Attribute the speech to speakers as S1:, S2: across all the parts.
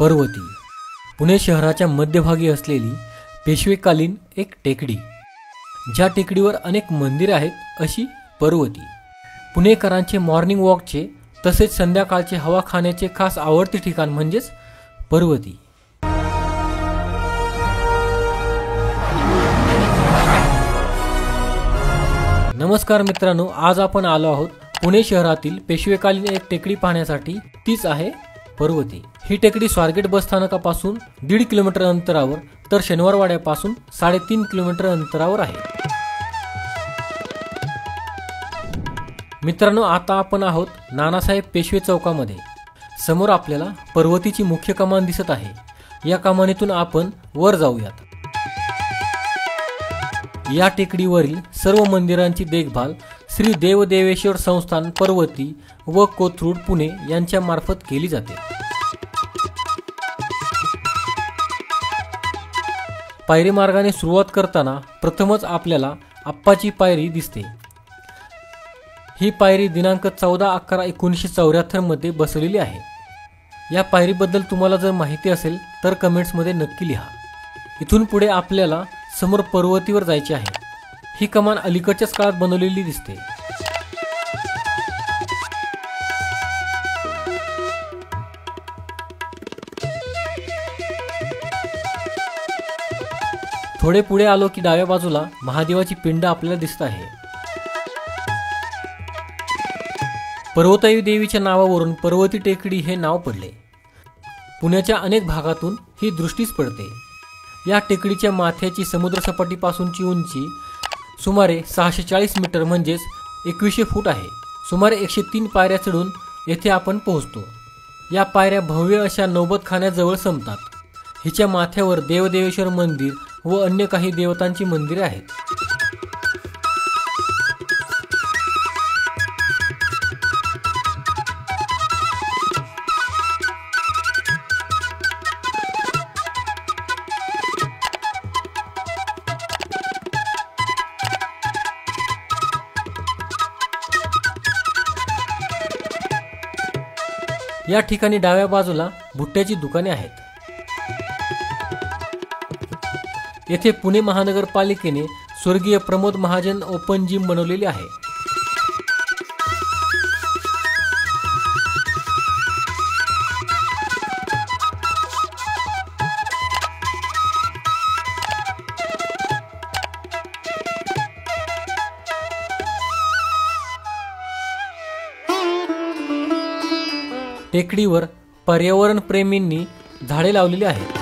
S1: पर्वती पुणे शहराच्या मध्यभागी असलेली पेशवेकालीन एक टेकडी, ज्या टेकडीवर अनेक मंदिरे आहेत अशी पर्वती. पुणेकरांचे मॉर्निंग वॉकचे तसेच संध्याकाळचे हवा खाण्याचे खास आवडते ठिकाण म्हणजेच पर्वती. नमस्कार मित्रांनो, आज आपण आलो आहोत पुणे शहरातील पेशवेकालीन एक टेकडी पाहण्यासाठी. तीच आहे पर्वती. ही टेकडी स्वारगेट बस स्थानकापासून 1.5 किलोमीटर अंतरावर तर शनिवारवाड्यापासून 3.5 किलोमीटर अंतरावर आहे. मित्रांनो, आता आपण आहोत नानासाहेब पेशवे चौकामध्ये. समोर आपल्याला पर्वतीची मुख्य कमान दिसत आहे. या कमानीतून आपण वर जाऊयात. या टेकडीवरील सर्व मंदिरांची देखभाल श्री देवदेवेश्वर संस्थान पर्वती व कोथरूड पुणे यांच्या मार्फत केली जाते. पायरी मार्गाने सुरुवात करताना प्रथमच आपल्याला आप्पाची पायरी दिसते. ही पायरी दिनांक 14/11/1974 मध्ये बसवलेली आहे. या पायरीबद्दल तुम्हाला जर माहिती असेल तर कमेंट्समध्ये नक्की लिहा. इथून पुढे आपल्याला समोर पर्वतीवर जायचे आहे. ही कमान अलीकडच्याच काळात बनवलेली दिसते. थोडे पुढे आलो की डाव्या बाजूला महादेवाची पिंड आपल्याला दिसत आहे. पर्वताई देवीच्या नावावरून पर्वती टेकडी हे नाव पडले. पुण्याच्या अनेक भागातून ही दृष्टीस पडते. या टेकडीच्या माथ्याची समुद्रसपाटीपासूनची उंची सुमारे 640 मीटर म्हणजेच 2100 फूट आहे. सुमारे 103 पायऱ्या चढून येथे आपण पोहोचतो. या पायऱ्या भव्य अशा नौबतखान्याजवळ संपतात. हिच्या माथ्यावर देवदेवेश्वर मंदिर व अन्य काही देवतांची मंदिरे आहेत. या ठिकाणी डाव्या बाजूला भुट्ट्याची दुकाने आहेत. येथे पुणे महानगरपालिकेने स्वर्गीय प्रमोद महाजन ओपन जिम बनवलेली आहे. टेकडीवर पर्यावरण प्रेमींनी झाडे लावलेली आहेत.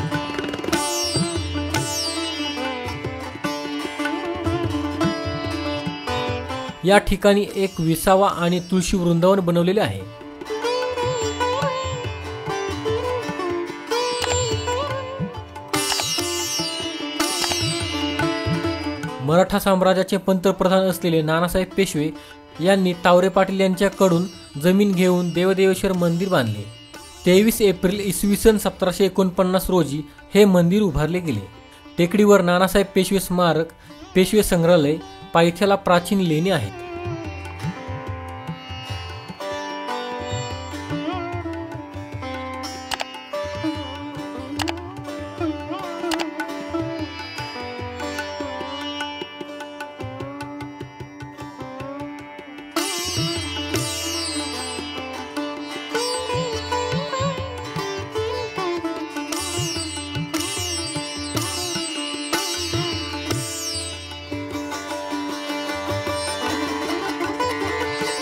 S1: या ठिकाणी एक विसावा आणि तुळशी वृंदावन बनवलेले आहे. मराठा साम्राज्याचे पंतप्रधान असलेले नानासाहेब पेशवे यांनी तावरे पाटील यांच्याकडून जमीन घेऊन देवदेवेश्वर मंदिर बांधले. 23 एप्रिल इसवी सन 1749 रोजी हे मंदिर उभारले गेले. टेकडीवर नानासाहेब पेशवे स्मारक, पेशवे संग्रहालय, पायथ्याला प्राचीन लेणी आहेत.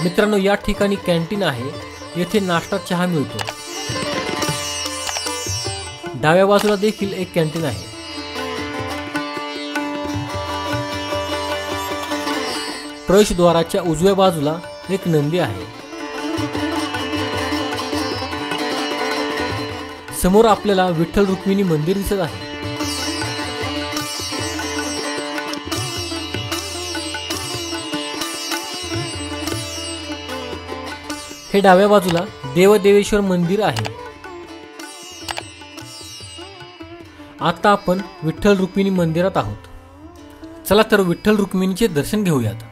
S1: मित्रांनो, या ठिकाणी कॅन्टीन आहे. येथे नाश्ता चहा मिळतो. डाव्या बाजूला देखील एक कॅन्टीन आहे. प्रवेशद्वाराच्या उजव्या बाजूला एक नंदी आहे. समोर आपल्याला विठ्ठल रुक्मिणी मंदिर दिसत आहे. हे डाव्या बाजूला देवदेवेश्वर मंदिर आहे. आता आपण विठ्ठल रुक्मिणी मंदिरात आहोत. चला तर विठ्ठल रुक्मिणीचे दर्शन घेऊयात.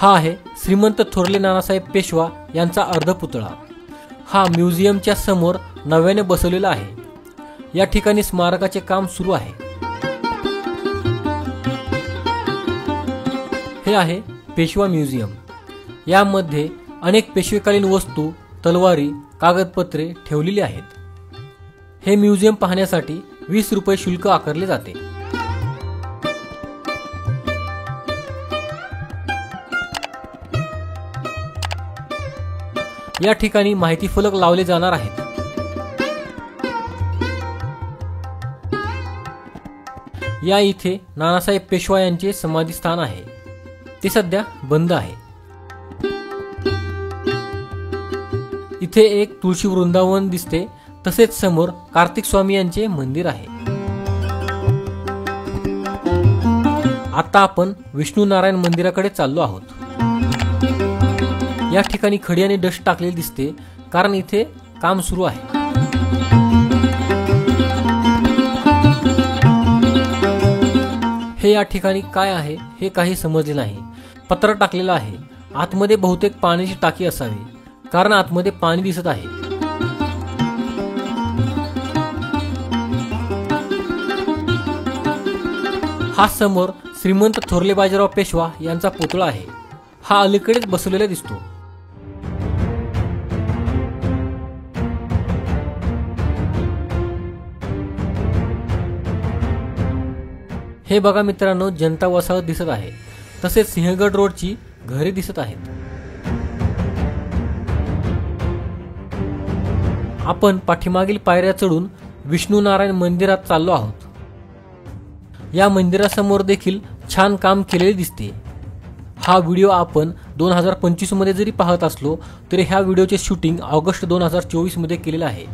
S1: हा आहे श्रीमंत थोरले नानासाहेब पेशवा यांचा अर्धपुतळा। हा म्युझियमच्या समोर नव्याने बसवलेला आहे। या ठिकाणी स्मारकाचे काम सुरू आहे। हे आहे पेशवा म्युझियम। यामध्ये अनेक पेशवेकालीन वस्तू, तलवारी, कागदपत्रे ठेवलेली आहेत। हे म्युझियम पाहण्यासाठी 20 रुपये शुल्क आकारले जाते। या ठिकाणी माहिती फलक लावले जाणार आहेत। या इथे नानासाहेब पेशवा यांचे समाधी स्थान आहे। ते सध्या बंद आहे। इथे एक तुळशी वृंदावन दिसते, तसेच समोर कार्तिक स्वामी यांचे मंदिर आहे। आता आपण विष्णू नारायण मंदिराकडे चाललो आहोत। या ठिकाणी खडी आणि डस्ट टाकलेली दिसते, कारण इथे काम सुरू आहे। हे या ठिकाणी काय आहे हे काही समजले नाही। पत्र टाकलेलं आहे। आतमध्ये बहुतेक पाण्याची टाकी असावी, कारण आतमध्ये पाणी दिसत आहे। हा समोर श्रीमंत थोरले बाजीराव पेशवा यांचा पुतळा आहे। हा अलीकडेच बसवलेला दिसतो। हे बघा मित्रांनो, जनता वसाहत दिसत आहे। तसेच सिंहगड रोडची घरे दिसत आहेत। आपण पाठीमागील पायऱ्या चढून विष्णू नारायण मंदिरात चाललो आहोत। या मंदिरासमोर देखील छान काम केलेले दिसते। हा व्हिडिओ आपण 2025 मध्ये जरी पाहत असलो तरी ह्या व्हिडिओचे शूटिंग ऑगस्ट 2024 मध्ये केलेले आहे।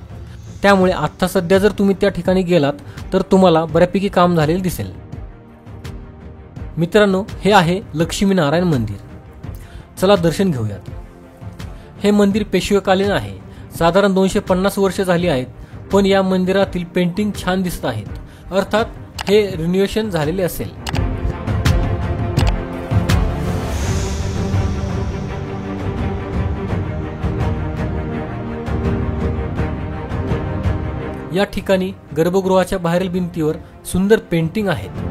S1: त्यामुळे आता सध्या जर तुम्ही त्या ठिकाणी गेलात तर तुम्हाला बऱ्यापैकी काम झालेले दिसेल। मित्रांनो, हे आहे लक्ष्मीनारायण मंदिर। चला दर्शन घेऊयात। हे मंदिर पेशवेकालीन आहे। साधारण 250 वर्ष झाली आहेत, पण या मंदिरातील पेंटिंग छान दिसत आहेत। अर्थात हे रिनोव्हेशन झालेले असेल। या ठिकाणी गर्भगृहाच्या बाहेरील भिंतीवर सुंदर पेंटिंग आहेत।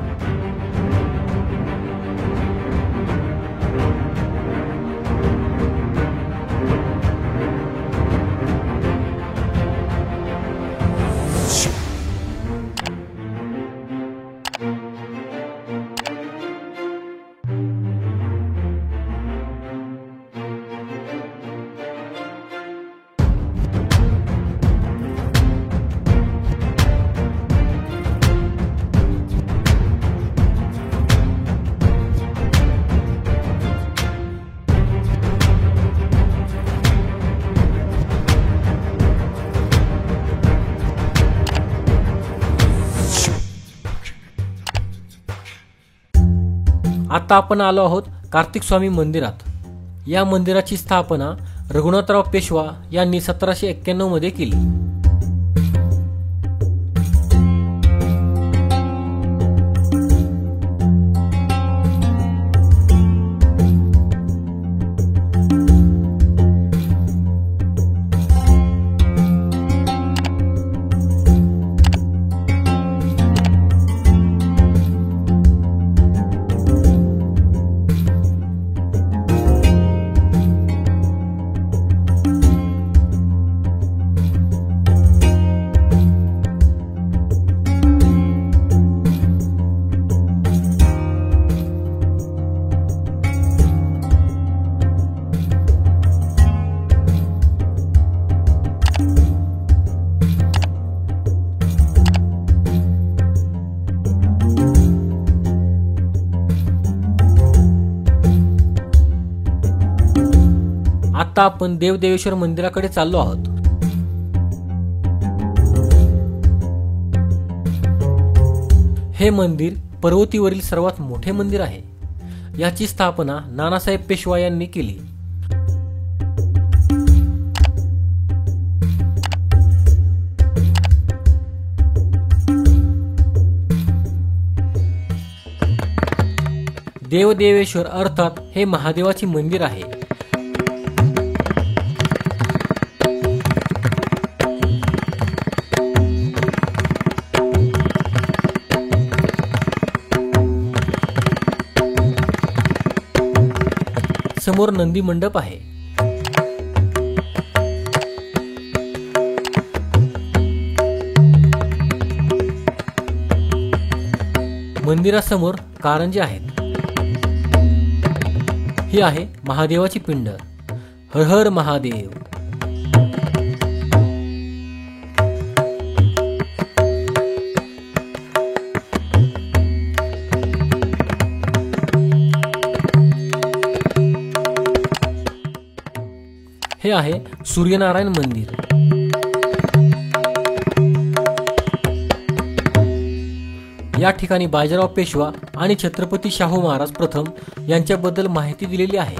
S1: आता आपण आलो आहोत कार्तिक स्वामी मंदिरात। या मंदिराची स्थापना रघुनाथराव पेशवा यांनी 1791 मध्ये केली। आता आपण देवदेवेश्वर मंदिराकडे चाललो आहोत। हे मंदिर पर्वतीवरील सर्वात मोठे मंदिर आहे। याची स्थापना नानासाहेब पेशवा यांनी केली। देवदेवेश्वर अर्थात हे महादेवाचे मंदिर आहे। समोर नंदी मंडप आहे। मंदिरासमोर कारंजे आहेत। ही आहे महादेवाची पिंड। हर हर महादेव। हे आहे सूर्यनारायण मंदिर। या ठिकाणी बाजीराव पेशवा आणि छत्रपती शाहू महाराज प्रथम यांच्याबद्दल माहिती दिलेली आहे।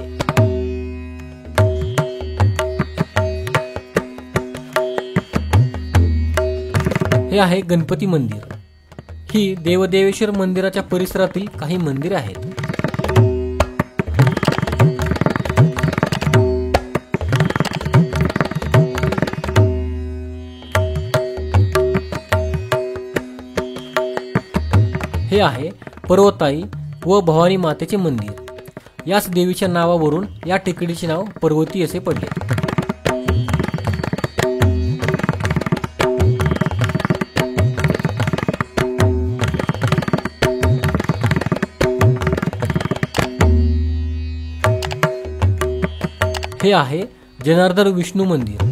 S1: हे आहे गणपती मंदिर। ही देवदेवेश्वर मंदिराच्या परिसरातील काही मंदिरे आहेत। हे आहे पर्वताई व भवानी मातेचे मंदिर। याच देवीच्या नावावरून या टेकडीचे नाव पर्वती असे पडले। हे आहे जनार्दन विष्णू मंदिर।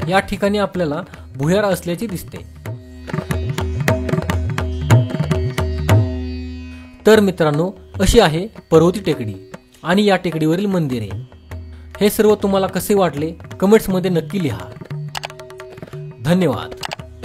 S1: या ठिकाणी आपल्याला भुयार असल्याचे दिसते। तर मित्रांनो, अशी आहे पर्वती टेकडी आणि या टेकडीवरील मंदिरे। हे सर्व तुम्हाला कसे वाटले कमेंट्स मध्ये नक्की लिहा। धन्यवाद।